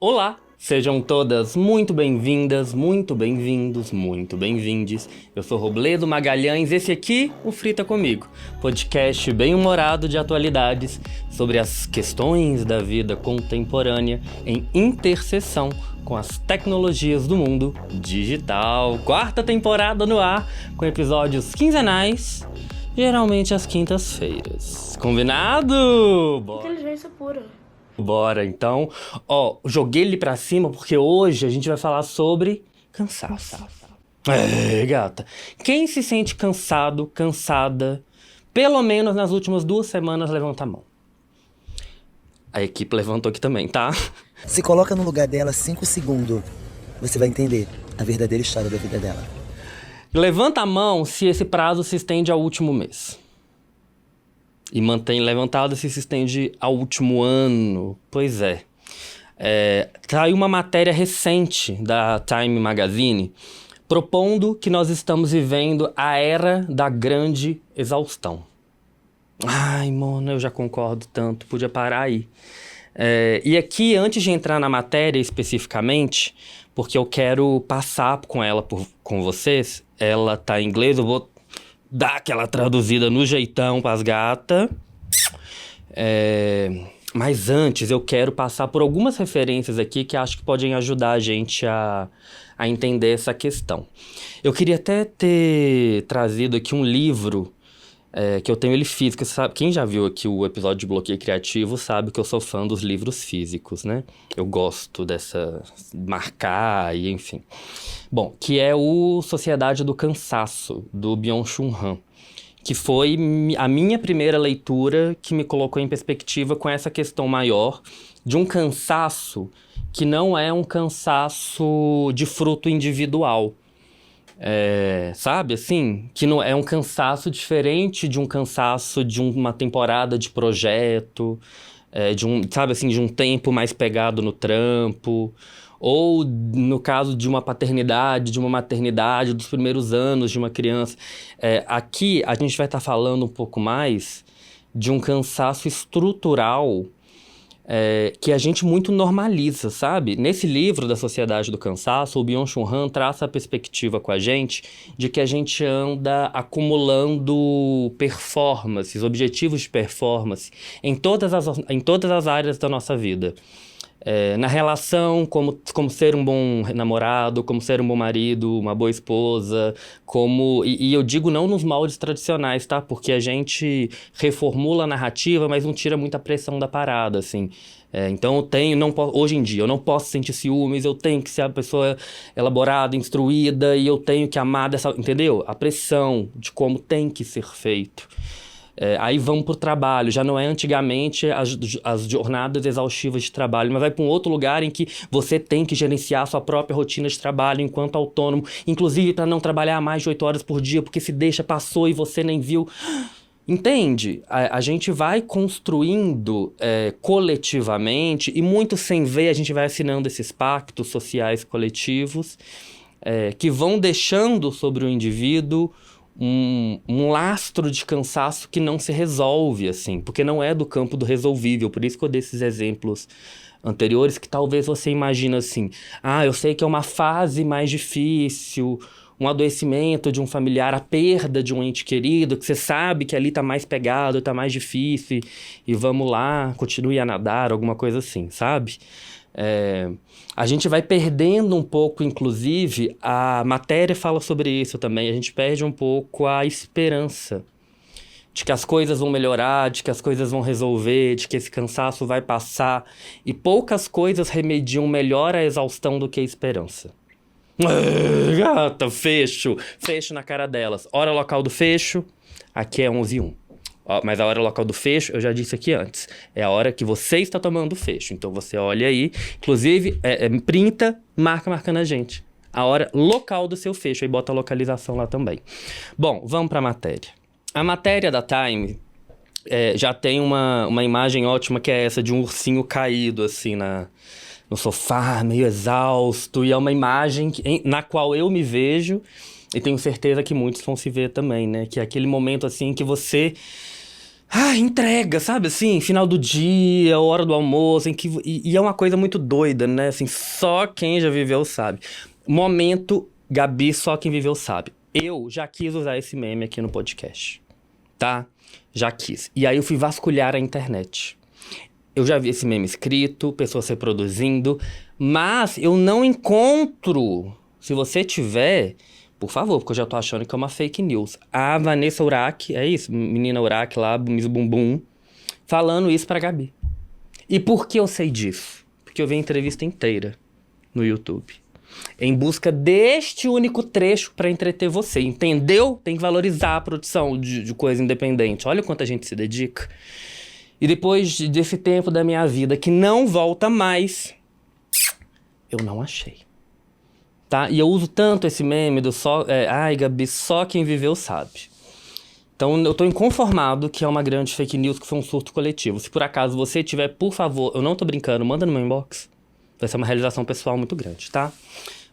Olá! Sejam todas muito bem-vindas, muito bem-vindos, muito bem-vindes. Eu sou Robledo Magalhães, esse aqui, o Frita Comigo, podcast bem-humorado de atualidades sobre as questões da vida contemporânea em interseção com as tecnologias do mundo digital. Quarta temporada no ar, com episódios quinzenais, geralmente às quintas-feiras. Combinado? Bora! Inteligência pura. Bora, então. Joguei ele pra cima porque hoje a gente vai falar sobre cansaço. Gata. Quem se sente cansado, cansada, pelo menos nas últimas 2 semanas, levanta a mão. A equipe levantou aqui também, tá? Se coloca no lugar dela 5 segundos, você vai entender a verdadeira história da vida dela. Levanta a mão se esse prazo se estende ao último mês. E mantém levantado se estende ao último ano. Pois é. Saiu uma matéria recente da Time Magazine propondo que nós estamos vivendo a era da grande exaustão. Ai, mano, eu já concordo tanto. Podia parar aí. E aqui, antes de entrar na matéria especificamente, porque eu quero passar com ela com vocês, ela tá em inglês, eu vou dar aquela traduzida no jeitão pras gatas. Mas antes eu quero passar por algumas referências aqui que acho que podem ajudar a gente a entender essa questão. Eu queria até ter trazido aqui um livro que eu tenho ele físico. Sabe? Quem já viu aqui o episódio de Bloqueio Criativo sabe que eu sou fã dos livros físicos, né? Eu gosto dessa marcar e enfim. Bom, que é o Sociedade do Cansaço, do Byung-Chul Han, que foi a minha primeira leitura que me colocou em perspectiva com essa questão maior de um cansaço que não é um cansaço de fruto individual. Sabe, assim? Que não é um cansaço diferente de um cansaço de uma temporada de projeto, de um tempo mais pegado no trampo, ou no caso de uma paternidade, de uma maternidade, dos primeiros anos de uma criança. Aqui a gente vai estar falando um pouco mais de um cansaço estrutural que a gente muito normaliza, sabe? Nesse livro da Sociedade do Cansaço, o Byung-Chul Han traça a perspectiva com a gente de que a gente anda acumulando performances, objetivos de performance em todas as áreas da nossa vida. Na relação, como ser um bom namorado, como ser um bom marido, uma boa esposa, e eu digo não nos moldes tradicionais, tá? Porque a gente reformula a narrativa, mas não tira muita pressão da parada, assim. Então hoje em dia, eu não posso sentir ciúmes, eu tenho que ser a pessoa elaborada, instruída, e eu tenho que amar entendeu? A pressão de como tem que ser feito. Aí vamos pro trabalho, já não é antigamente as jornadas exaustivas de trabalho, mas vai para um outro lugar em que você tem que gerenciar a sua própria rotina de trabalho enquanto autônomo, inclusive para não trabalhar mais de 8 horas por dia, porque se deixa, passou e você nem viu. Entende? A gente vai construindo coletivamente, e muito sem ver, a gente vai assinando esses pactos sociais coletivos que vão deixando sobre o indivíduo um lastro de cansaço que não se resolve, assim, porque não é do campo do resolvível. Por isso que eu dei esses exemplos anteriores que talvez você imagine assim, eu sei que é uma fase mais difícil, um adoecimento de um familiar, a perda de um ente querido, que você sabe que ali tá mais pegado, tá mais difícil, e vamos lá, continue a nadar, alguma coisa assim, sabe? A gente vai perdendo um pouco, inclusive, a matéria fala sobre isso também, a gente perde um pouco a esperança de que as coisas vão melhorar, de que as coisas vão resolver, de que esse cansaço vai passar, e poucas coisas remediam melhor a exaustão do que a esperança. Gata, fecho na cara delas. Hora local do fecho, aqui é 11h01. Mas a hora local do fecho, eu já disse aqui antes, é a hora que você está tomando o fecho. Então você olha aí, inclusive, printa, marcando a gente. A hora local do seu fecho, aí bota a localização lá também. Bom, vamos para a matéria. A matéria da Time já tem uma imagem ótima, que é essa de um ursinho caído, assim, no sofá, meio exausto. E é uma imagem na qual eu me vejo, e tenho certeza que muitos vão se ver também, né? Que é aquele momento, assim, que você entrega, sabe assim? Final do dia, hora do almoço, e é uma coisa muito doida, né? Assim, só quem já viveu sabe. Momento, Gabi, só quem viveu sabe. Eu já quis usar esse meme aqui no podcast, tá? Já quis. E aí eu fui vasculhar a internet. Eu já vi esse meme escrito, pessoas reproduzindo, mas eu não encontro. Se você tiver, por favor, porque eu já tô achando que é uma fake news. A Vanessa Urach, é isso? Menina Urach lá, Miss Bumbum, falando isso pra Gabi. E por que eu sei disso? Porque eu vi a entrevista inteira no YouTube. Em busca deste único trecho pra entreter você, entendeu? Tem que valorizar a produção de coisa independente. Olha quanto a gente se dedica. E depois desse tempo da minha vida que não volta mais, eu não achei. Tá? E eu uso tanto esse meme do só... ai, Gabi, só quem viveu sabe. Então eu tô inconformado que é uma grande fake news, que foi um surto coletivo. Se por acaso você tiver, por favor, eu não tô brincando, manda no meu inbox. Vai ser uma realização pessoal muito grande, tá?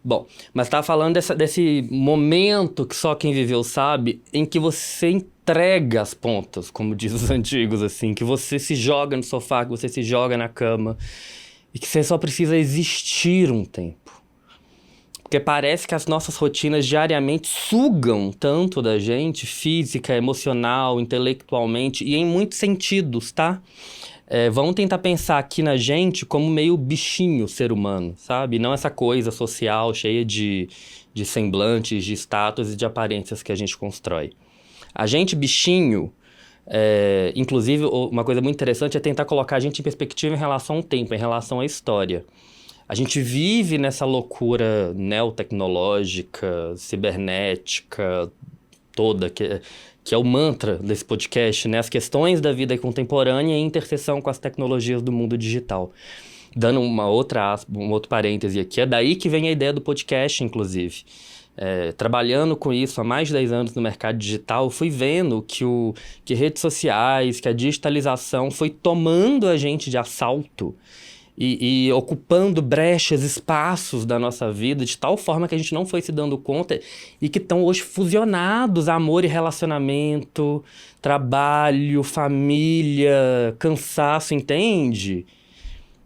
Bom, mas tava falando desse momento que só quem viveu sabe, em que você entrega as pontas, como diz os antigos, assim, que você se joga no sofá, que você se joga na cama, e que você só precisa existir um tempo. Porque parece que as nossas rotinas diariamente sugam tanto da gente, física, emocional, intelectualmente, e em muitos sentidos, tá? Vamos tentar pensar aqui na gente como meio bichinho ser humano, sabe? Não essa coisa social cheia de semblantes, de status e de aparências que a gente constrói. A gente bichinho, inclusive uma coisa muito interessante é tentar colocar a gente em perspectiva em relação ao tempo, em relação à história. A gente vive nessa loucura neotecnológica, cibernética toda, que é o mantra desse podcast, né? As questões da vida contemporânea em interseção com as tecnologias do mundo digital. Dando um outro parêntese aqui, é daí que vem a ideia do podcast, inclusive. Trabalhando com isso há mais de 10 anos no mercado digital, fui vendo que redes sociais, que a digitalização foi tomando a gente de assalto e ocupando brechas, espaços da nossa vida, de tal forma que a gente não foi se dando conta e que estão hoje fusionados, amor e relacionamento, trabalho, família, cansaço, entende?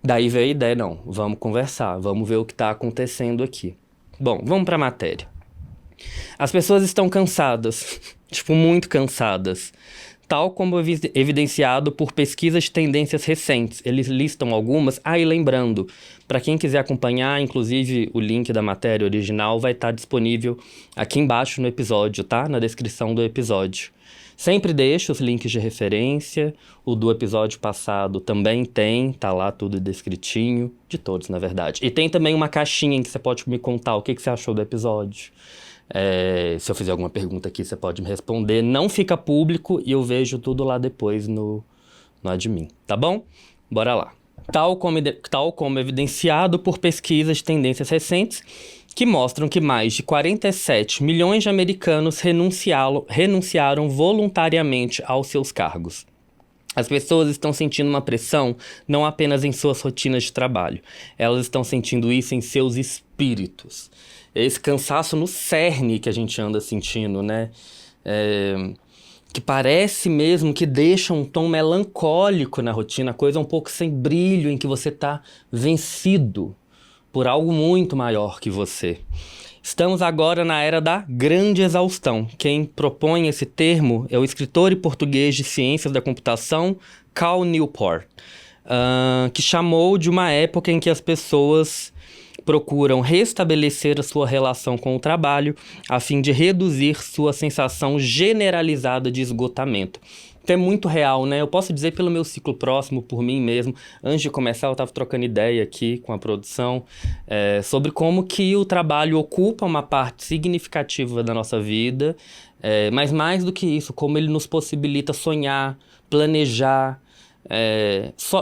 Daí veio a ideia, não, vamos conversar, vamos ver o que está acontecendo aqui. Bom, vamos para a matéria. As pessoas estão cansadas, tipo, muito cansadas. Tal como evidenciado por pesquisas de tendências recentes. Eles listam algumas. E lembrando, para quem quiser acompanhar, inclusive o link da matéria original vai estar disponível aqui embaixo no episódio, tá? Na descrição do episódio. Sempre deixo os links de referência. O do episódio passado também tem, tá lá tudo descritinho. De todos, na verdade. E tem também uma caixinha em que você pode me contar o que você achou do episódio. Se eu fizer alguma pergunta aqui, você pode me responder. Não fica público e eu vejo tudo lá depois no admin, tá bom? Bora lá. Tal como evidenciado por pesquisas de tendências recentes que mostram que mais de 47 milhões de americanos renunciaram voluntariamente aos seus cargos. As pessoas estão sentindo uma pressão não apenas em suas rotinas de trabalho, elas estão sentindo isso em seus espíritos. Esse cansaço no cerne que a gente anda sentindo, né? Que parece mesmo que deixa um tom melancólico na rotina, coisa um pouco sem brilho, em que você está vencido por algo muito maior que você. Estamos agora na era da grande exaustão. Quem propõe esse termo é o escritor e português de ciências da computação, Cal Newport, que chamou de uma época em que as pessoas procuram restabelecer a sua relação com o trabalho a fim de reduzir sua sensação generalizada de esgotamento. Então é muito real, né? Eu posso dizer pelo meu ciclo próximo, por mim mesmo. Antes de começar, eu estava trocando ideia aqui com a produção sobre como que o trabalho ocupa uma parte significativa da nossa vida, mas mais do que isso, como ele nos possibilita sonhar, planejar,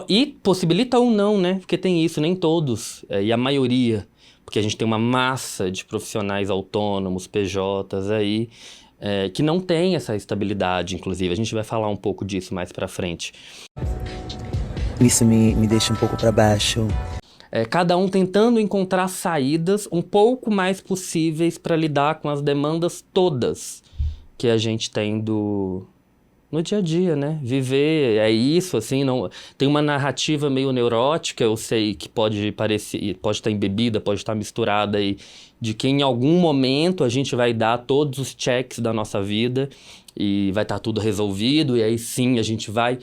e possibilita ou não, né? Porque tem isso, nem todos, e a maioria, porque a gente tem uma massa de profissionais autônomos, PJs aí, que não tem essa estabilidade, inclusive. A gente vai falar um pouco disso mais pra frente. Isso me deixa um pouco pra baixo. Cada um tentando encontrar saídas um pouco mais possíveis para lidar com as demandas todas que a gente tem do no dia a dia, né? Viver é isso, assim, não tem uma narrativa meio neurótica, eu sei que pode parecer, pode estar embebida, pode estar misturada aí, de que em algum momento a gente vai dar todos os checks da nossa vida e vai estar tudo resolvido, e aí sim a gente vai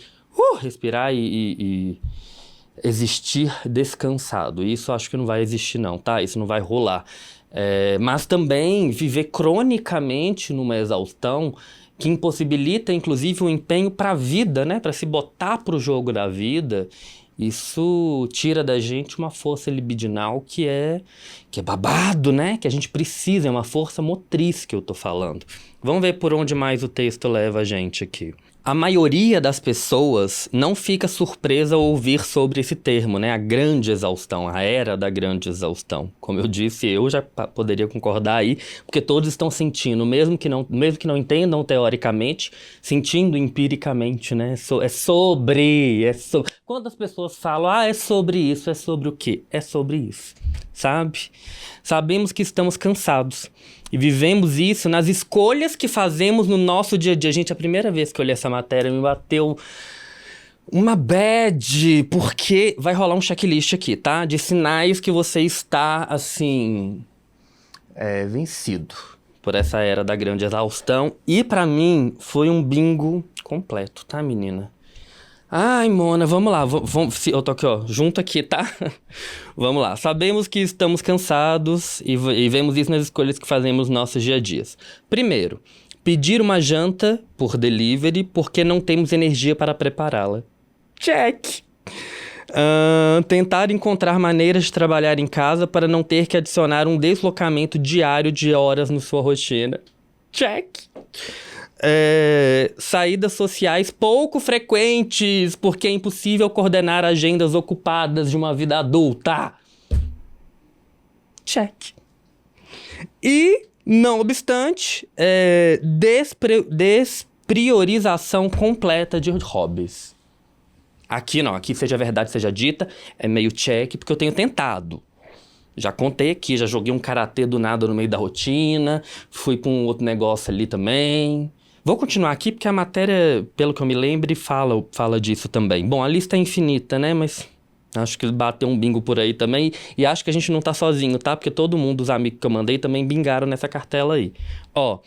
respirar e existir descansado. Isso acho que não vai existir não, tá? Isso não vai rolar. Mas também viver cronicamente numa exaustão que impossibilita, inclusive, o empenho para a vida, né? Para se botar para o jogo da vida, isso tira da gente uma força libidinal que é babado, né? Que a gente precisa, é uma força motriz que eu tô falando. Vamos ver por onde mais o texto leva a gente aqui. A maioria das pessoas não fica surpresa ao ouvir sobre esse termo, né? A grande exaustão, a era da grande exaustão. Como eu disse, eu já poderia concordar aí, porque todos estão sentindo, mesmo que não entendam teoricamente, sentindo empiricamente, né? Quando as pessoas falam, é sobre isso, é sobre o quê? É sobre isso, sabe? Sabemos que estamos cansados. E vivemos isso nas escolhas que fazemos no nosso dia a dia. Gente, a primeira vez que eu li essa matéria me bateu uma bad, porque vai rolar um checklist aqui, tá? De sinais que você está, assim, vencido por essa era da grande exaustão. E pra mim foi um bingo completo, tá, menina? Ai, Mona, vamos lá, eu tô aqui, ó, junto aqui, tá? Vamos lá, sabemos que estamos cansados e vemos isso nas escolhas que fazemos nos nossos dia a dias. Primeiro, pedir uma janta por delivery porque não temos energia para prepará-la. Check! Tentar encontrar maneiras de trabalhar em casa para não ter que adicionar um deslocamento diário de horas na sua rotina. Check! Saídas sociais pouco frequentes, porque é impossível coordenar agendas ocupadas de uma vida adulta. Check. E, não obstante, despriorização completa de hobbies. Aqui não, aqui seja verdade, seja dita, é meio check, porque eu tenho tentado. Já contei aqui, já joguei um karatê do nada no meio da rotina, fui pra um outro negócio ali também. Vou continuar aqui porque a matéria, pelo que eu me lembre, fala disso também. Bom, a lista é infinita, né? Mas acho que bateu um bingo por aí também. E acho que a gente não tá sozinho, tá? Porque todo mundo, os amigos que eu mandei, também bingaram nessa cartela aí. Ó,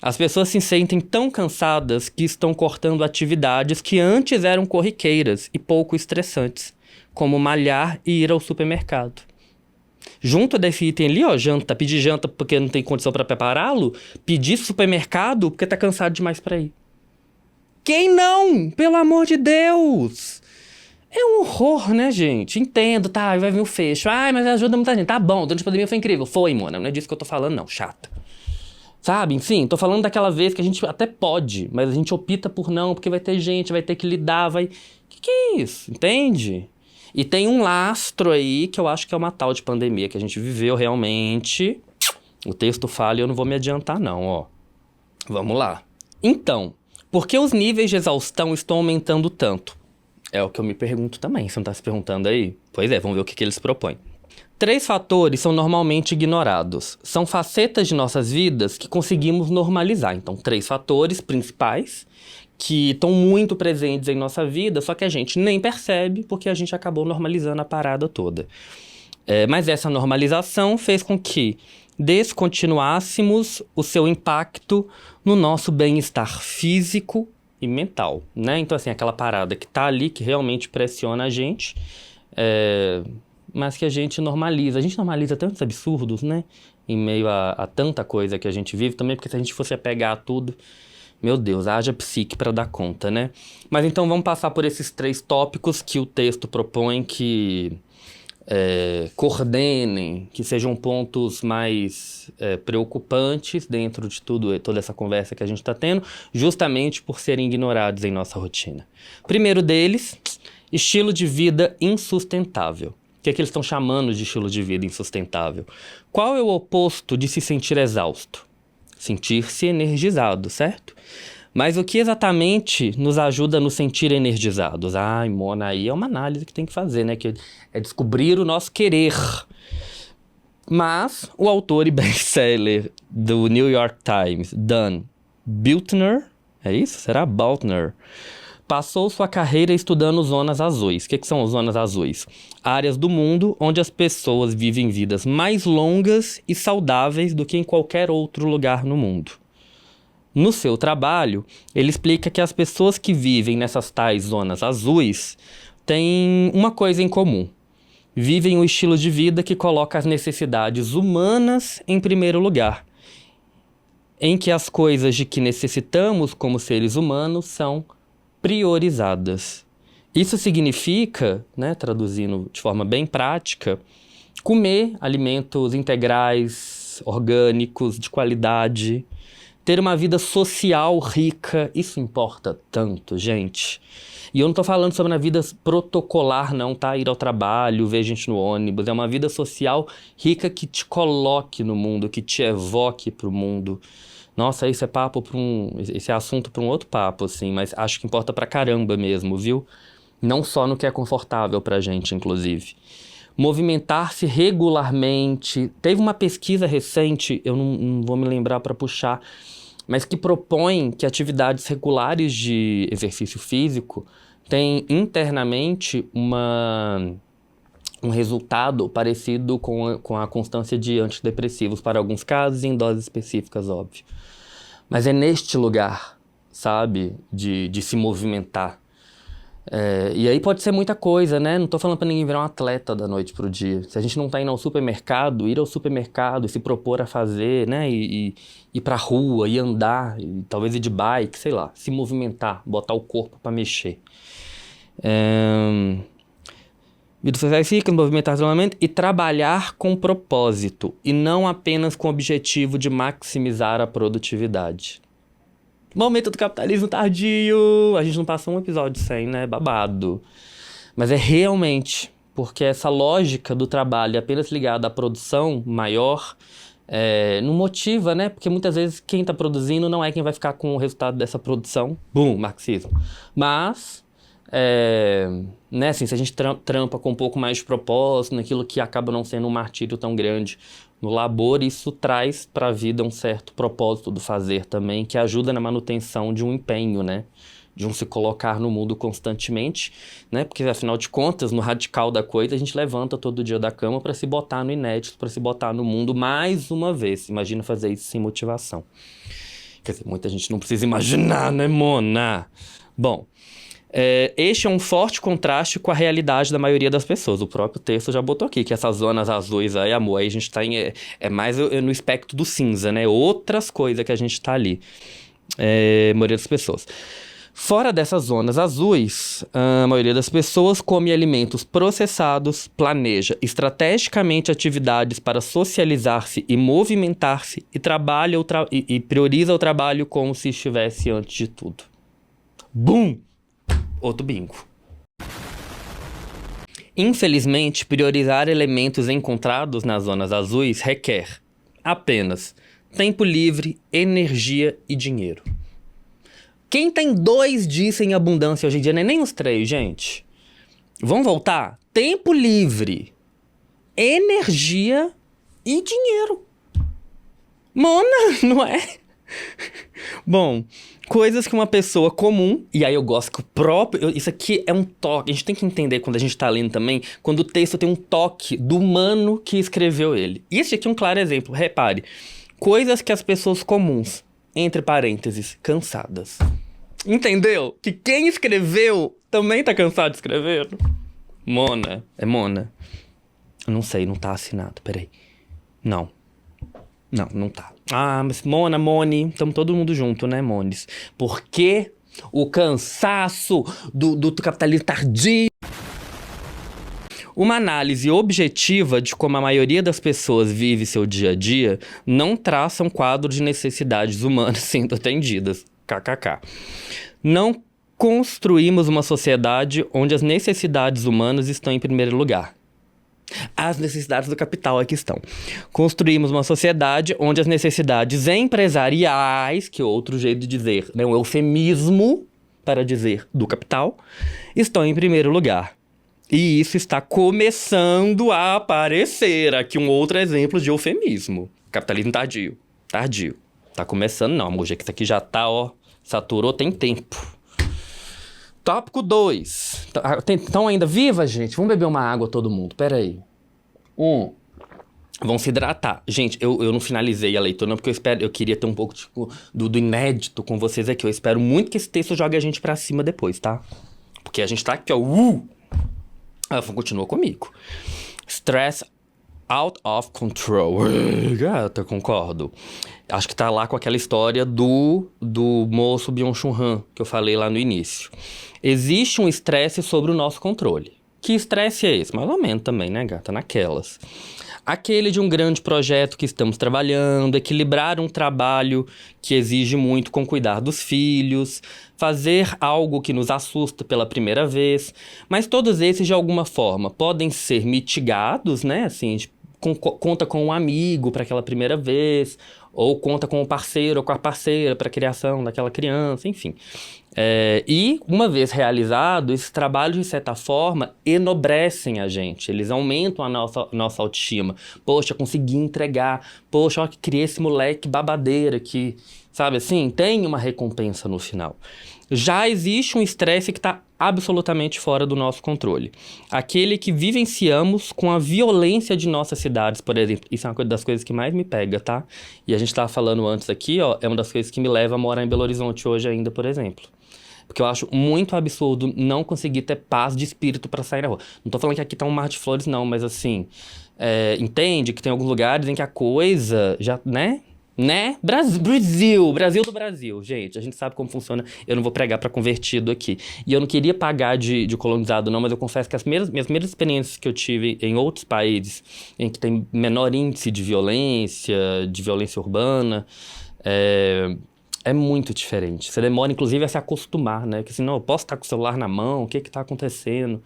as pessoas se sentem tão cansadas que estão cortando atividades que antes eram corriqueiras e pouco estressantes, como malhar e ir ao supermercado. Junto desse item ali, ó, janta, pedir janta porque não tem condição para prepará-lo, pedir supermercado porque tá cansado demais pra ir. Quem não? Pelo amor de Deus! É um horror, né, gente? Entendo, tá, vai vir o fecho. Ai, mas ajuda muita gente. Tá bom, durante a pandemia foi incrível. Foi, Mona, não é disso que eu tô falando, não, chata. Sabe, enfim, tô falando daquela vez que a gente até pode, mas a gente opta por não, porque vai ter gente, vai ter que lidar, vai... Que é isso? Entende? E tem um lastro aí que eu acho que é uma tal de pandemia que a gente viveu realmente. O texto fala e eu não vou me adiantar não, ó. Vamos lá. Então, por que os níveis de exaustão estão aumentando tanto? É o que eu me pergunto também, você não tá se perguntando aí? Pois é, vamos ver o que eles propõem. 3 fatores são normalmente ignorados. São facetas de nossas vidas que conseguimos normalizar. Então, 3 fatores principais que estão muito presentes em nossa vida, só que a gente nem percebe porque a gente acabou normalizando a parada toda. Mas essa normalização fez com que descontinuássemos o seu impacto no nosso bem-estar físico e mental, né? Então, assim, aquela parada que tá ali, que realmente pressiona a gente, mas que a gente normaliza. A gente normaliza tantos absurdos, né? Em meio a tanta coisa que a gente vive também, porque se a gente fosse pegar tudo... Meu Deus, haja psique para dar conta, né? Mas então vamos passar por esses 3 tópicos que o texto propõe que coordenem, que sejam pontos mais preocupantes dentro de toda essa conversa que a gente está tendo, justamente por serem ignorados em nossa rotina. Primeiro deles, estilo de vida insustentável. O que é que eles estão chamando de estilo de vida insustentável? Qual é o oposto de se sentir exausto? Sentir-se energizado, certo? Mas o que exatamente nos ajuda a nos sentir energizados? Ai, Mona, aí é uma análise que tem que fazer, né? Que é descobrir o nosso querer. Mas o autor e best-seller do New York Times, Dan Buettner, É isso? Será? Baltner. Passou sua carreira estudando zonas azuis. O que são zonas azuis? Áreas do mundo onde as pessoas vivem vidas mais longas e saudáveis do que em qualquer outro lugar no mundo. No seu trabalho, ele explica que as pessoas que vivem nessas tais zonas azuis têm uma coisa em comum. Vivem um estilo de vida que coloca as necessidades humanas em primeiro lugar, em que as coisas de que necessitamos como seres humanos são priorizadas. Isso significa, né, traduzindo de forma bem prática, comer alimentos integrais, orgânicos, de qualidade, ter uma vida social rica. Isso importa tanto, gente. E eu não tô falando sobre uma vida protocolar, não, tá? Ir ao trabalho, ver gente no ônibus. É uma vida social rica que te coloque no mundo, que te evoque pro mundo. Nossa, esse é papo esse é assunto para um outro papo, assim, mas acho que importa pra caramba mesmo, viu? Não só no que é confortável pra gente, inclusive. Movimentar-se regularmente. Teve uma pesquisa recente, eu não vou me lembrar para puxar, mas que propõe que atividades regulares de exercício físico têm internamente um resultado parecido com a constância de antidepressivos para alguns casos e em doses específicas, óbvio. Mas é neste lugar, sabe, de se movimentar. E aí pode ser muita coisa, né? Não tô falando pra ninguém virar um atleta da noite pro dia. Se a gente não tá indo ao supermercado, ir ao supermercado e se propor a fazer, né? E ir pra rua, e andar, e talvez ir de bike, sei lá. Se movimentar, botar o corpo pra mexer. Vidas sociais ricas, movimentar isolamento e trabalhar com propósito e não apenas com o objetivo de maximizar a produtividade. Momento do capitalismo tardio! A gente não passou um episódio sem, né? Babado. Mas é realmente porque essa lógica do trabalho apenas ligada à produção maior não motiva, né? Porque muitas vezes quem está produzindo não é quem vai ficar com o resultado dessa produção. Bum, marxismo. Mas né, assim, se a gente trampa com um pouco mais de propósito, naquilo que acaba não sendo um martírio tão grande no labor, isso traz para a vida um certo propósito do fazer também, que ajuda na manutenção de um empenho, né? De um se colocar no mundo constantemente, né? Porque afinal de contas, no radical da coisa, a gente levanta todo dia da cama para se botar no inédito, para se botar no mundo mais uma vez. Imagina fazer isso sem motivação. Quer dizer, muita gente não precisa imaginar, né, Mona? Bom, este é um forte contraste com a realidade da maioria das pessoas. O próprio texto já botou aqui, que essas zonas azuis aí, amor, aí a gente tá mais no espectro do cinza, né? Outras coisas que a gente tá ali. A maioria das pessoas. Fora dessas zonas azuis, a maioria das pessoas come alimentos processados, planeja estrategicamente atividades para socializar-se e movimentar-se e trabalha e prioriza o trabalho como se estivesse antes de tudo. Bum! Outro bingo. Infelizmente, priorizar elementos encontrados nas zonas azuis requer apenas tempo livre, energia e dinheiro. Quem tem 2 disso em abundância hoje em dia, não é nem os 3, gente. Vamos voltar? Tempo livre, energia e dinheiro. Mona, não é? Bom, coisas que uma pessoa comum, e aí eu gosto que o próprio... Isso aqui é um toque, a gente tem que entender quando a gente tá lendo também, quando o texto tem um toque do humano que escreveu ele. E esse aqui é um claro exemplo, repare. Coisas que as pessoas comuns, entre parênteses, cansadas. Entendeu? Que quem escreveu também tá cansado de escrever. Mona, é Mona. Eu não sei, não tá assinado, peraí. Não, não tá. Ah, mas Mona, Moni, estamos todo mundo junto, né, Mones? Porque o cansaço do capitalismo tardio... Uma análise objetiva de como a maioria das pessoas vive seu dia a dia não traça um quadro de necessidades humanas sendo atendidas. KKK. Não construímos uma sociedade onde as necessidades humanas estão em primeiro lugar. As necessidades do capital aqui estão. Construímos uma sociedade onde as necessidades empresariais, que é outro jeito de dizer, né, um eufemismo para dizer do capital, estão em primeiro lugar. E isso está começando a aparecer. Aqui um outro exemplo de eufemismo. Capitalismo tardio. Tardio. Tá começando não, amor. Já que isso aqui já tá, ó, Saturou tem tempo. Tópico 2. Estão ainda viva, gente? Vamos beber uma água todo mundo. Pera aí. Vão se hidratar. Gente, eu não finalizei a leitura, não, porque eu queria ter um pouco do inédito com vocês aqui. Eu espero muito que esse texto jogue a gente pra cima depois, tá? Porque a gente tá aqui, ó. Continua comigo. Stress out of control. Gata, concordo. Acho que tá lá com aquela história do moço Byung-Chul Han, que eu falei lá no início. Existe um estresse sobre o nosso controle. Que estresse é esse? Mais ou menos também, né, gata? Naquelas. Aquele de um grande projeto que estamos trabalhando, equilibrar um trabalho que exige muito com cuidar dos filhos, fazer algo que nos assusta pela primeira vez. Mas todos esses, de alguma forma, podem ser mitigados, né? Assim, conta com um amigo para aquela primeira vez, ou conta com o parceiro ou com a parceira para a criação daquela criança, enfim. E, uma vez realizado, esses trabalhos, de certa forma, enobrecem a gente. Eles aumentam a nossa autoestima. Poxa, consegui entregar. Poxa, olha que criei esse moleque babadeira aqui. Sabe assim? Tem uma recompensa no final. Já existe um estresse que está absolutamente fora do nosso controle. Aquele que vivenciamos com a violência de nossas cidades, por exemplo. Isso é uma das coisas que mais me pega, tá? E a gente estava falando antes aqui, ó, é uma das coisas que me leva a morar em Belo Horizonte hoje ainda, por exemplo. Porque eu acho muito absurdo não conseguir ter paz de espírito pra sair na rua. Não tô falando que aqui tá um mar de flores, não, mas assim... entende que tem alguns lugares em que a coisa já, né? Brasil do Brasil, gente. A gente sabe como funciona. Eu não vou pregar pra convertido aqui. E eu não queria pagar de colonizado, não, mas eu confesso que minhas primeiras experiências que eu tive em outros países, em que tem menor índice de violência urbana... É muito diferente. Você demora, inclusive, a se acostumar, né? Porque assim, não, eu posso estar com o celular na mão, o que está acontecendo?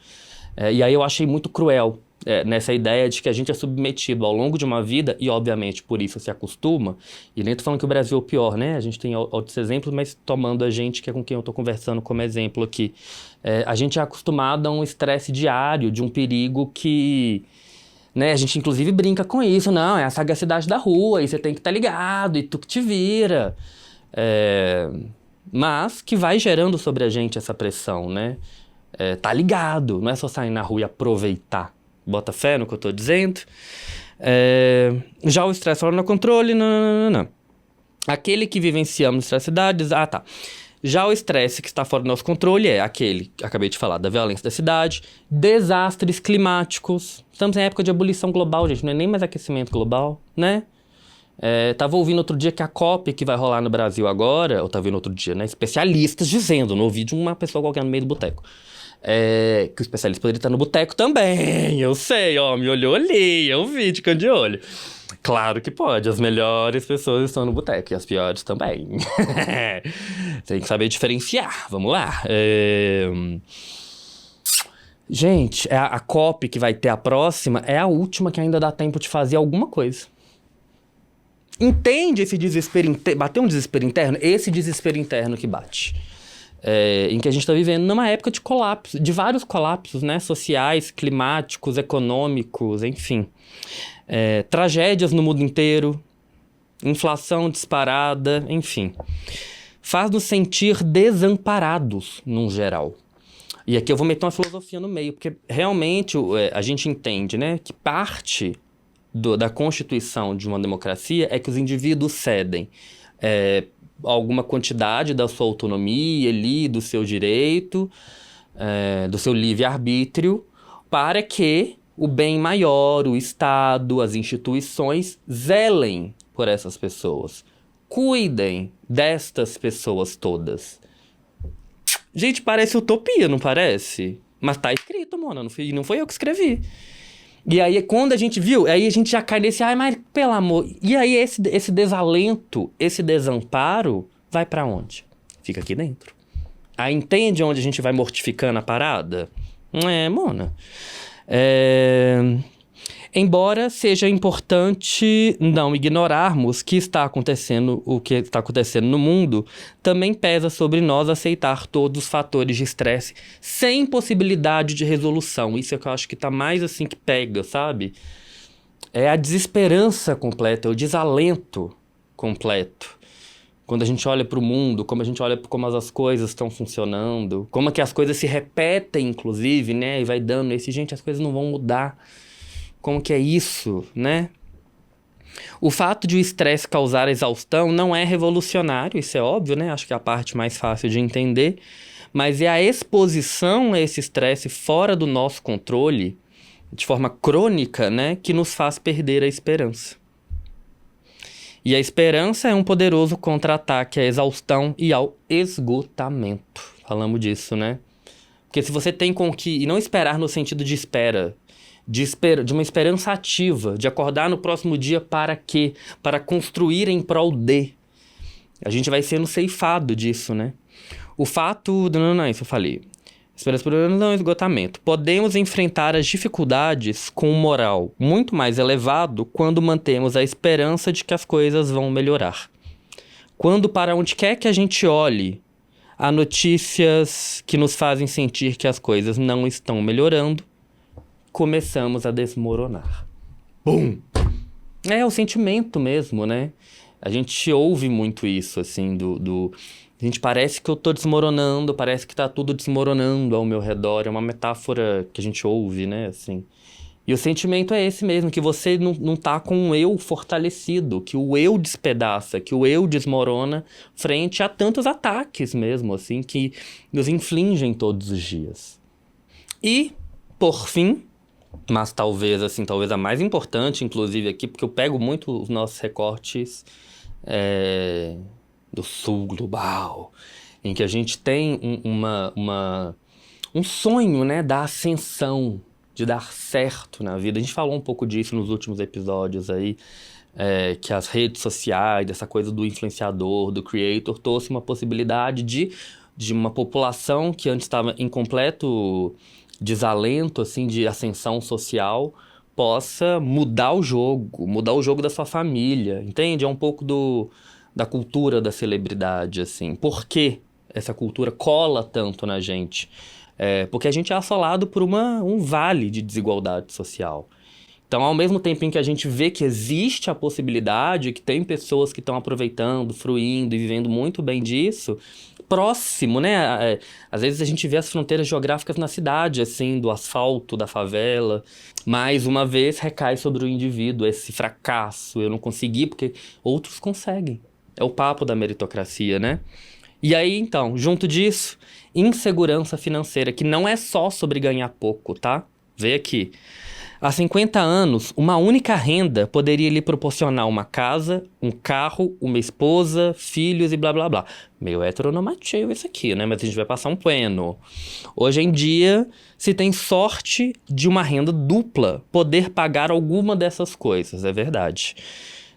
E aí eu achei muito cruel nessa ideia de que a gente é submetido ao longo de uma vida, e obviamente por isso se acostuma, e nem tô falando que o Brasil é o pior, né? A gente tem outros exemplos, mas tomando a gente, que é com quem eu tô conversando como exemplo aqui. A gente é acostumado a um estresse diário, de um perigo que... né? A gente inclusive brinca com isso, não, é a sagacidade da rua, e você tem que estar ligado, e tu que te vira... mas que vai gerando sobre a gente essa pressão, né? Tá ligado, não é só sair na rua e aproveitar. Bota fé no que eu tô dizendo. Já o estresse fora do controle, não. Aquele que vivenciamos nas cidades, tá. Já o estresse que está fora do nosso controle é aquele que acabei de falar, da violência da cidade, desastres climáticos. Estamos em época de ebulição global, gente, não é nem mais aquecimento global, né? Tava ouvindo outro dia que a COP que vai rolar no Brasil agora, ou tava ouvindo outro dia, né? Especialistas dizendo, não ouvi de uma pessoa qualquer no meio do boteco. Que o especialista poderia estar no boteco também, eu sei, ó, me olhou ali, eu vi de canto de olho. Claro que pode, as melhores pessoas estão no boteco e as piores também. Tem que saber diferenciar, vamos lá. Gente, a COP que vai ter a próxima é a última que ainda dá tempo de fazer alguma coisa. Entende esse desespero interno? Bateu um desespero interno? Esse desespero interno que bate. Em que a gente está vivendo numa época de colapso, de vários colapsos, né? Sociais, climáticos, econômicos, enfim. Tragédias no mundo inteiro, inflação disparada, enfim. Faz-nos sentir desamparados, num geral. E aqui eu vou meter uma filosofia no meio, porque realmente a gente entende, né, que parte da constituição de uma democracia é que os indivíduos cedem alguma quantidade da sua autonomia ali, do seu direito, do seu livre-arbítrio, para que o bem maior, o Estado, as instituições zelem por essas pessoas. Cuidem destas pessoas todas. Gente, parece utopia, não parece? Mas tá escrito, mano, não foi eu que escrevi. E aí, quando a gente viu, aí a gente já cai nesse, mas pelo amor... E aí, esse desalento, esse desamparo, vai pra onde? Fica aqui dentro. Aí, entende onde a gente vai mortificando a parada? Mona. Embora seja importante não ignorarmos o que está acontecendo no mundo, também pesa sobre nós aceitar todos os fatores de estresse sem possibilidade de resolução. Isso é que eu acho que tá mais assim que pega, sabe? É a desesperança completa, é o desalento completo. Quando a gente olha para o mundo, como a gente olha para como as coisas estão funcionando, como é que as coisas se repetem, inclusive, né? E vai dando esse, gente, as coisas não vão mudar. Como que é isso, né? O fato de o estresse causar exaustão não é revolucionário, isso é óbvio, né? Acho que é a parte mais fácil de entender. Mas é a exposição a esse estresse fora do nosso controle, de forma crônica, né? Que nos faz perder a esperança. E a esperança é um poderoso contra-ataque à exaustão e ao esgotamento. Falamos disso, né? Porque se você tem com que... E não esperar no sentido de espera. De uma esperança ativa. De acordar no próximo dia para quê? Para construir em prol de. A gente vai sendo ceifado disso, né? O fato... Não, isso eu falei. Esperança por não esgotamento. Podemos enfrentar as dificuldades com um moral muito mais elevado quando mantemos a esperança de que as coisas vão melhorar. Quando para onde quer que a gente olhe, há notícias que nos fazem sentir que as coisas não estão melhorando, começamos a desmoronar. Bum! É o sentimento mesmo, né? A gente ouve muito isso, assim, Gente, parece que eu tô desmoronando, parece que tá tudo desmoronando ao meu redor. É uma metáfora que a gente ouve, né, assim. E o sentimento é esse mesmo, que você não tá com o eu fortalecido, que o eu despedaça, que o eu desmorona frente a tantos ataques mesmo, assim, que nos infligem todos os dias. E, por fim, mas talvez a mais importante, inclusive aqui, porque eu pego muito os nossos recortes... do sul global, em que a gente tem um sonho, né, da ascensão, de dar certo na vida. A gente falou um pouco disso nos últimos episódios aí, que as redes sociais, essa coisa do influenciador, do creator, trouxe uma possibilidade de uma população que antes estava em completo desalento, assim, de ascensão social, possa mudar o jogo da sua família, entende? É um pouco da cultura da celebridade, assim. Por que essa cultura cola tanto na gente? Porque a gente é assolado por um vale de desigualdade social. Então, ao mesmo tempo em que a gente vê que existe a possibilidade, que tem pessoas que estão aproveitando, fruindo e vivendo muito bem disso, próximo, né? Às vezes a gente vê as fronteiras geográficas na cidade, assim, do asfalto, da favela. Mais uma vez, recai sobre o indivíduo esse fracasso. Eu não consegui porque outros conseguem. É o papo da meritocracia, né? E aí, então, junto disso, insegurança financeira, que não é só sobre ganhar pouco, tá? Vê aqui. Há 50 anos, uma única renda poderia lhe proporcionar uma casa, um carro, uma esposa, filhos e blá blá blá. Meio heteronormativo isso aqui, né? Mas a gente vai passar um pano. Hoje em dia, se tem sorte de uma renda dupla, poder pagar alguma dessas coisas, é verdade.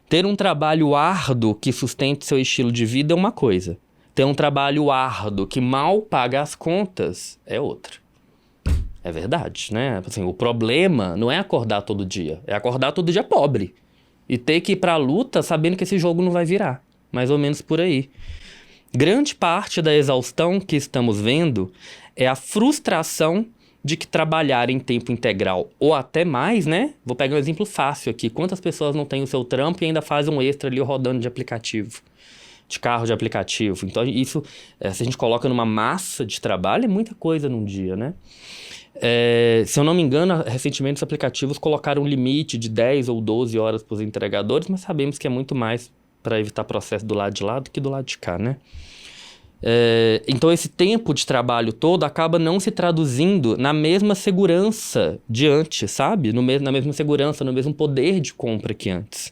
Ter um trabalho árduo que sustente seu estilo de vida é uma coisa. Ter um trabalho árduo que mal paga as contas é outra. É verdade, né? Assim, o problema não é acordar todo dia. É acordar todo dia pobre. E ter que ir pra luta sabendo que esse jogo não vai virar. Mais ou menos por aí. Grande parte da exaustão que estamos vendo é a frustração de que trabalhar em tempo integral ou até mais, né? Vou pegar um exemplo fácil aqui. Quantas pessoas não têm o seu trampo e ainda fazem um extra ali rodando de aplicativo? De carro de aplicativo. Então, isso, se a gente coloca numa massa de trabalho, é muita coisa num dia, né? Se eu não me engano, recentemente os aplicativos colocaram um limite de 10 ou 12 horas para os entregadores, mas sabemos que é muito mais para evitar processo do lado de lá do que do lado de cá, né? Então esse tempo de trabalho todo acaba não se traduzindo na mesma segurança de antes, sabe? Na mesma segurança, no mesmo poder de compra que antes.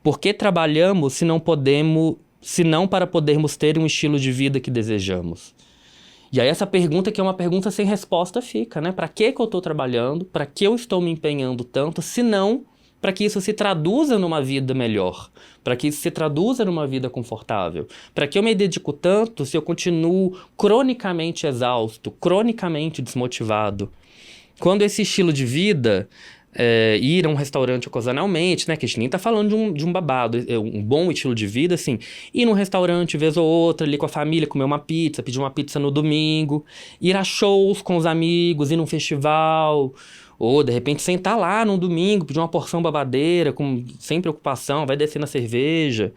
Por que trabalhamos se não para podermos ter um estilo de vida que desejamos? E aí essa pergunta, que é uma pergunta sem resposta, fica, né? Para que eu estou trabalhando? Para que eu estou me empenhando tanto? Se não, para que isso se traduza numa vida melhor, para que isso se traduza numa vida confortável. Para que eu me dedico tanto se eu continuo cronicamente exausto, cronicamente desmotivado? Quando esse estilo de vida, ir a um restaurante ocasionalmente, né, que a gente nem tá falando de um babado, um bom estilo de vida, assim, ir num restaurante vez ou outra, ali com a família, comer uma pizza, pedir uma pizza no domingo, ir a shows com os amigos, ir num festival, Ou, de repente, sentar lá num domingo, pedir uma porção babadeira, sem preocupação, vai descer na cerveja.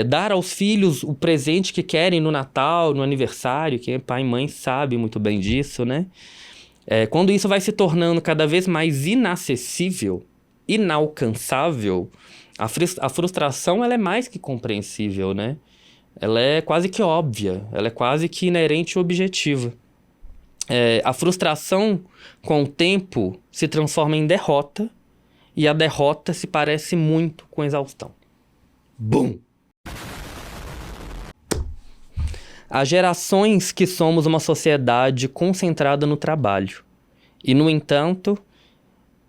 Dar aos filhos o presente que querem no Natal, no aniversário. Quem é pai e mãe sabe muito bem disso, né? Quando isso vai se tornando cada vez mais inacessível, inalcançável, a frustração ela é mais que compreensível, né? Ela é quase que óbvia, ela é quase que inerente e objetiva. A frustração, com o tempo, se transforma em derrota, e a derrota se parece muito com exaustão. Bum! Há gerações que somos uma sociedade concentrada no trabalho. E, no entanto,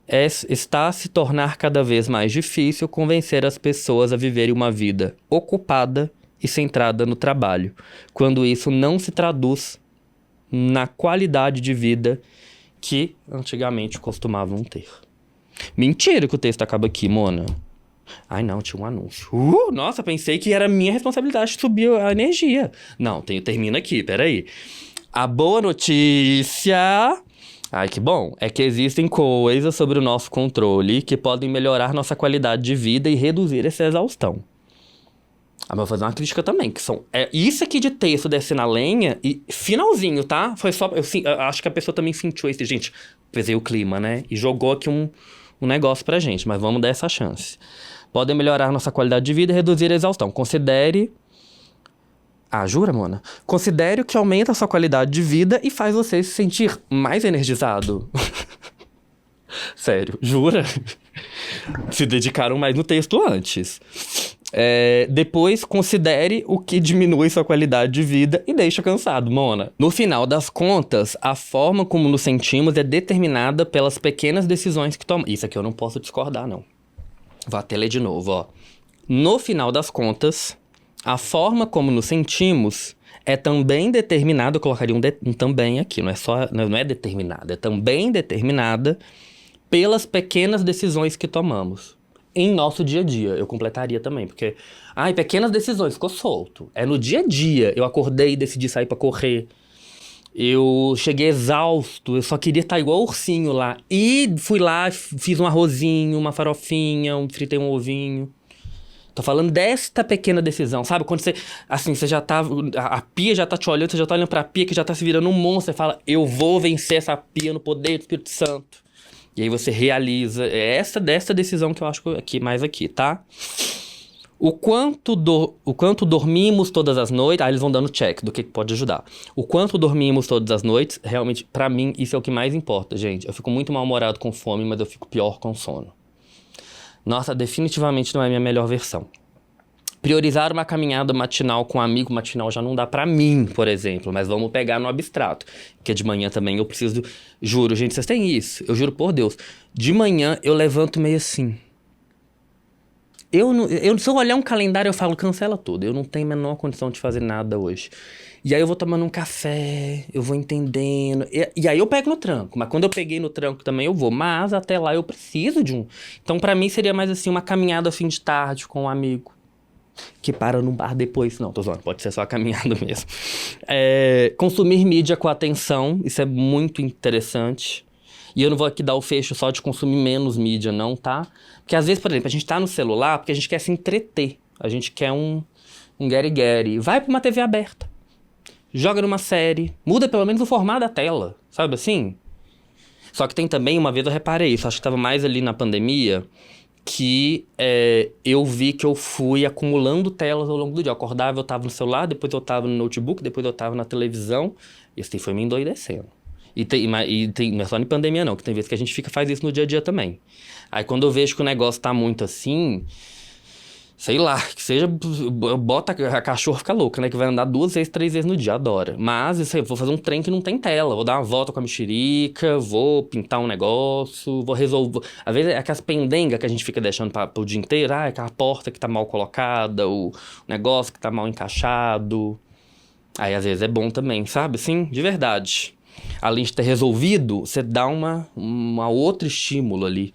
está a se tornar cada vez mais difícil convencer as pessoas a viverem uma vida ocupada e centrada no trabalho, quando isso não se traduz na qualidade de vida que antigamente costumavam ter. Mentira que o texto acaba aqui, Mona. Ai, não, tinha um anúncio. Nossa, pensei que era minha responsabilidade subir a energia. Não, termina aqui, peraí. A boa notícia... Ai, que bom. É que existem coisas sobre o nosso controle que podem melhorar nossa qualidade de vida e reduzir essa exaustão. Mas vou fazer uma crítica também, que são... isso aqui de texto desce na lenha e finalzinho, tá? Foi só... Eu acho que a pessoa também sentiu isso. Gente, pesei o clima, né? E jogou aqui um negócio pra gente, mas vamos dar essa chance. Podem melhorar nossa qualidade de vida e reduzir a exaustão. Considere... jura, Mona? Considere o que aumenta a sua qualidade de vida e faz você se sentir mais energizado. Sério, jura? Se dedicaram mais no texto antes. Depois, considere o que diminui sua qualidade de vida e deixa cansado, Mona. No final das contas, a forma como nos sentimos é determinada pelas pequenas decisões que tomamos. Isso aqui eu não posso discordar, não. Vou até ler de novo, ó. No final das contas, a forma como nos sentimos é também determinada, eu colocaria um também aqui, não é determinada, é também determinada pelas pequenas decisões que tomamos. Em nosso dia a dia, eu completaria também, porque... pequenas decisões, ficou solto. É no dia a dia, eu acordei e decidi sair pra correr. Eu cheguei exausto, eu só queria estar igual o ursinho lá. E fui lá, fiz um arrozinho, uma farofinha, fritei um ovinho. Tô falando desta pequena decisão, sabe? Quando você já tá... A pia já tá te olhando, você já tá olhando pra pia que já tá se virando um monstro. Você fala, eu vou vencer essa pia no poder do Espírito Santo. E aí você realiza. Dessa decisão que eu acho mais aqui, tá? O quanto dormimos todas as noites... Eles vão dando check do que pode ajudar. O quanto dormimos todas as noites, realmente, pra mim, isso é o que mais importa, gente. Eu fico muito mal-humorado com fome, mas eu fico pior com sono. Nossa, definitivamente não é a minha melhor versão. Priorizar uma caminhada matinal com um amigo matinal já não dá pra mim, por exemplo. Mas vamos pegar no abstrato. Porque de manhã também eu preciso... Juro, gente, vocês têm isso. Eu juro por Deus. De manhã eu levanto meio assim. Se eu olhar um calendário eu falo, cancela tudo. Eu não tenho a menor condição de fazer nada hoje. E aí eu vou tomando um café, eu vou entendendo. E aí eu pego no tranco. Mas quando eu peguei no tranco também eu vou. Mas até lá eu preciso de um... Então pra mim seria mais assim, uma caminhada fim de tarde com um amigo. Que para num bar depois. Não, tô zoando, pode ser só a caminhada mesmo. Consumir mídia com atenção, isso é muito interessante. E eu não vou aqui dar o fecho só de consumir menos mídia, não, tá? Porque às vezes, por exemplo, a gente tá no celular porque a gente quer se entreter. A gente quer um get-get. Vai pra uma TV aberta. Joga numa série. Muda pelo menos o formato da tela, sabe assim? Só que tem também, uma vez eu reparei isso, acho que tava mais ali na pandemia... que eu vi que eu fui acumulando telas ao longo do dia. Eu acordava, eu tava no celular, depois eu tava no notebook, depois eu tava na televisão. E isso foi me endoidecendo. Não é só em pandemia não, que tem vezes que a gente faz isso no dia a dia também. Aí quando eu vejo que o negócio tá muito assim... Sei lá, que seja... Bota a cachorra fica louca, né? Que vai andar 2 vezes, 3 vezes no dia, adora. Mas isso aí, vou fazer um trem que não tem tela. Vou dar uma volta com a mexerica, vou pintar um negócio, vou resolver... Às vezes é aquelas pendengas que a gente fica deixando pro dia inteiro. Aquela porta que tá mal colocada, o negócio que tá mal encaixado. Aí às vezes é bom também, sabe? Sim, de verdade. Além de ter resolvido, você dá uma outro estímulo ali.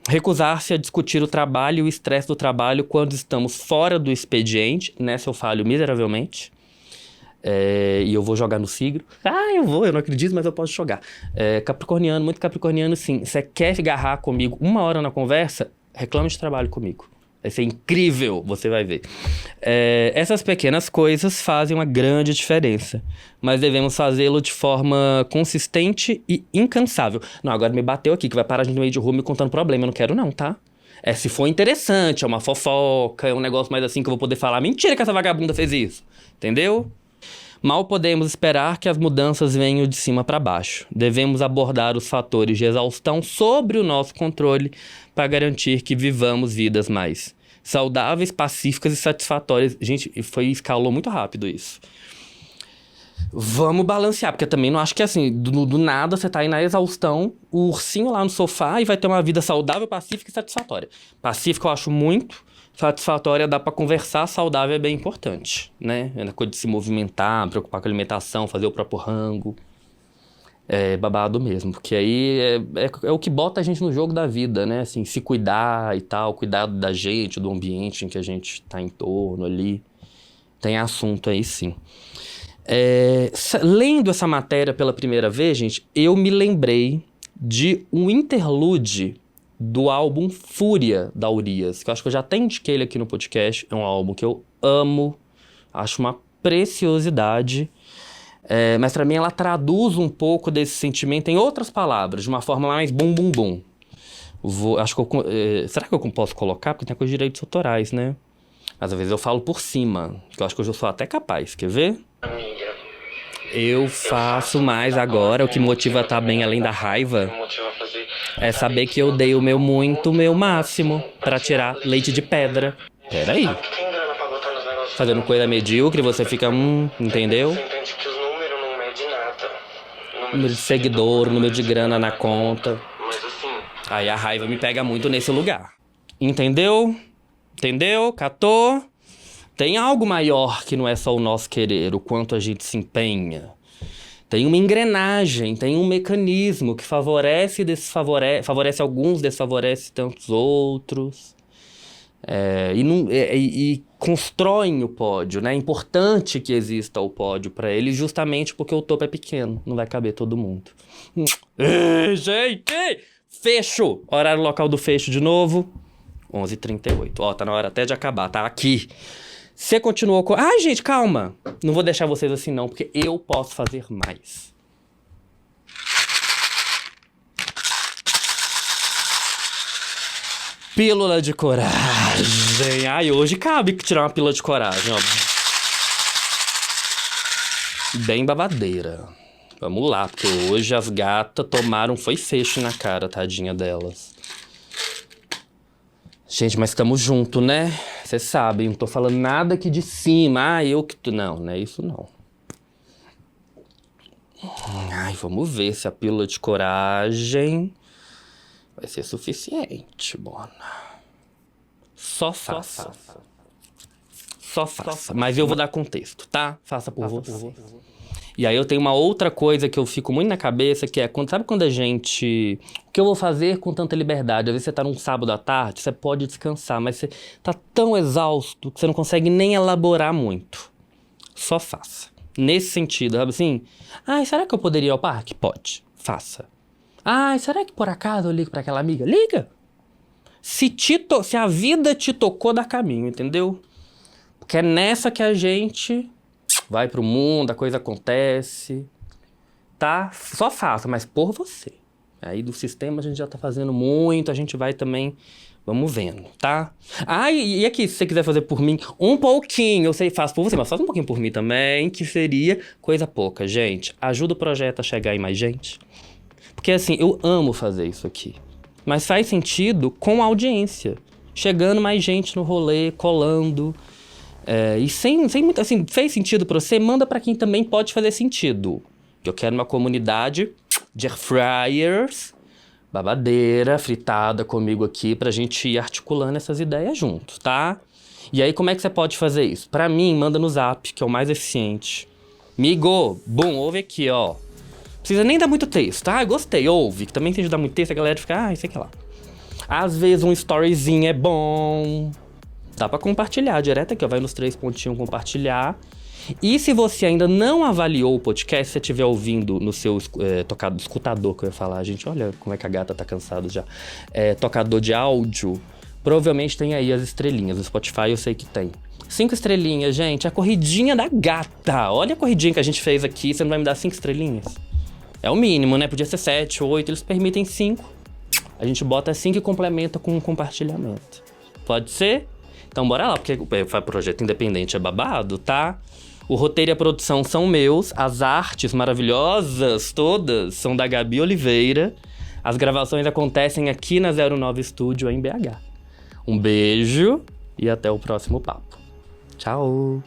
Recusar-se a discutir o trabalho e o estresse do trabalho quando estamos fora do expediente. Nessa eu falho miseravelmente. E eu vou jogar no signo. Eu não acredito, mas eu posso jogar. Capricorniano, muito capricorniano, sim. Você quer agarrar comigo 1 hora na conversa? Reclame de trabalho comigo. Vai ser incrível, você vai ver. Essas pequenas coisas fazem uma grande diferença. Mas devemos fazê-lo de forma consistente e incansável. Não, agora me bateu aqui, que vai parar a gente no meio de rua me contando problema. Eu não quero não, tá? Se for interessante, é uma fofoca, é um negócio mais assim que eu vou poder falar. Mentira que essa vagabunda fez isso. Entendeu? Mal podemos esperar que as mudanças venham de cima para baixo. Devemos abordar os fatores de exaustão sobre o nosso controle para garantir que vivamos vidas mais saudáveis, pacíficas e satisfatórias. Gente, escalou muito rápido isso. Vamos balancear, porque eu também não acho que assim, do nada você tá aí na exaustão, o ursinho lá no sofá e vai ter uma vida saudável, pacífica e satisfatória. Pacífica eu acho muito. Satisfatória dá pra conversar, saudável é bem importante, né? É na coisa de se movimentar, preocupar com a alimentação, fazer o próprio rango. É babado mesmo, porque aí é o que bota a gente no jogo da vida, né? Assim, se cuidar e tal, cuidar da gente, do ambiente em que a gente tá em torno ali. Tem assunto aí, sim. Lendo essa matéria pela primeira vez, gente, eu me lembrei de um interlude do álbum Fúria, da Urias, que eu acho que eu já até indiquei ele aqui no podcast. É um álbum que eu amo, acho uma preciosidade, mas pra mim ela traduz um pouco desse sentimento em outras palavras, de uma forma mais bum bum bum. Será que eu posso colocar? Porque tem coisa de direitos autorais, né? Mas às vezes eu falo por cima, que eu acho que hoje eu sou até capaz, quer ver? Eu faço mais agora, o que motiva a estar bem além da raiva é saber que eu dei o meu muito, o meu máximo pra tirar leite de pedra. Peraí. Fazendo coisa medíocre, você fica, entendeu? Você entende que os números não medem nada. Número de seguidor, número de grana na conta. Mas assim... Aí a raiva me pega muito nesse lugar. Entendeu? Entendeu? Catou? Tem algo maior que não é só o nosso querer, o quanto a gente se empenha. Tem uma engrenagem, tem um mecanismo que favorece alguns, desfavorece tantos outros. E constroem o pódio, né? É importante que exista o pódio para ele, justamente porque o topo é pequeno, não vai caber todo mundo. Ei, gente! Fecho! Horário local do fecho de novo, 11h38. Ó, tá na hora até de acabar, tá aqui. Você continuou com... Ai, gente, calma! Não vou deixar vocês assim não, porque eu posso fazer mais. Pílula de coragem. Ai, hoje cabe tirar uma pílula de coragem, ó. Bem babadeira. Vamos lá, porque hoje as gatas tomaram... Foi fecho na cara, tadinha delas. Gente, mas estamos juntos, né? Vocês sabem, não tô falando nada aqui de cima. Eu que... Não é isso não. Ai, vamos ver se a pílula de coragem vai ser suficiente, Bona. Só faça. Só faça. Mas eu vou dar contexto, tá? Faça por você. E aí eu tenho uma outra coisa que eu fico muito na cabeça, que é... Sabe quando a gente... O que eu vou fazer com tanta liberdade? Às vezes você tá num sábado à tarde, você pode descansar, mas você tá tão exausto que você não consegue nem elaborar muito. Só faça. Nesse sentido, sabe assim? Ai, será que eu poderia ir ao parque? Pode. Faça. Ai, será que por acaso eu ligo pra aquela amiga? Liga! Se a vida te tocou, dá caminho, entendeu? Porque é nessa que a gente... vai pro mundo, a coisa acontece, tá? Só faça, mas por você. Aí do sistema a gente já tá fazendo muito, a gente vai também, vamos vendo, tá? Ah, e aqui, se você quiser fazer por mim, um pouquinho, eu sei, faço por você, mas faz um pouquinho por mim também, que seria coisa pouca, gente. Ajuda o projeto a chegar em mais gente. Porque assim, eu amo fazer isso aqui, mas faz sentido com a audiência. Chegando mais gente no rolê, colando... e sem muito, assim, fez sentido pra você, manda pra quem também pode fazer sentido. Eu quero uma comunidade de air fryers, babadeira, fritada comigo aqui, pra gente ir articulando essas ideias juntos, tá? E aí, como é que você pode fazer isso? Pra mim, manda no Zap, que é o mais eficiente. Migo, bum, ouve aqui, ó. Precisa nem dar muito texto, tá? Gostei, ouve. Que também tem de dar muito texto, a galera fica, sei que lá. Às vezes um storyzinho é bom... Dá pra compartilhar direto aqui, ó. Vai nos 3 pontinhos compartilhar. E se você ainda não avaliou o podcast, se você estiver ouvindo no seu escutador, que eu ia falar, gente, olha como é que a gata tá cansada já. Tocador de áudio, provavelmente tem aí as estrelinhas. No Spotify eu sei que tem. 5 estrelinhas, gente, a corridinha da gata. Olha a corridinha que a gente fez aqui, você não vai me dar 5 estrelinhas? É o mínimo, né? Podia ser 7, 8, eles permitem 5. A gente bota 5 e complementa com um compartilhamento. Pode ser? Então bora lá, porque o projeto independente é babado, tá? O roteiro e a produção são meus, as artes maravilhosas todas são da Gabi Oliveira. As gravações acontecem aqui na 09 Studio em BH. Um beijo e até o próximo papo. Tchau!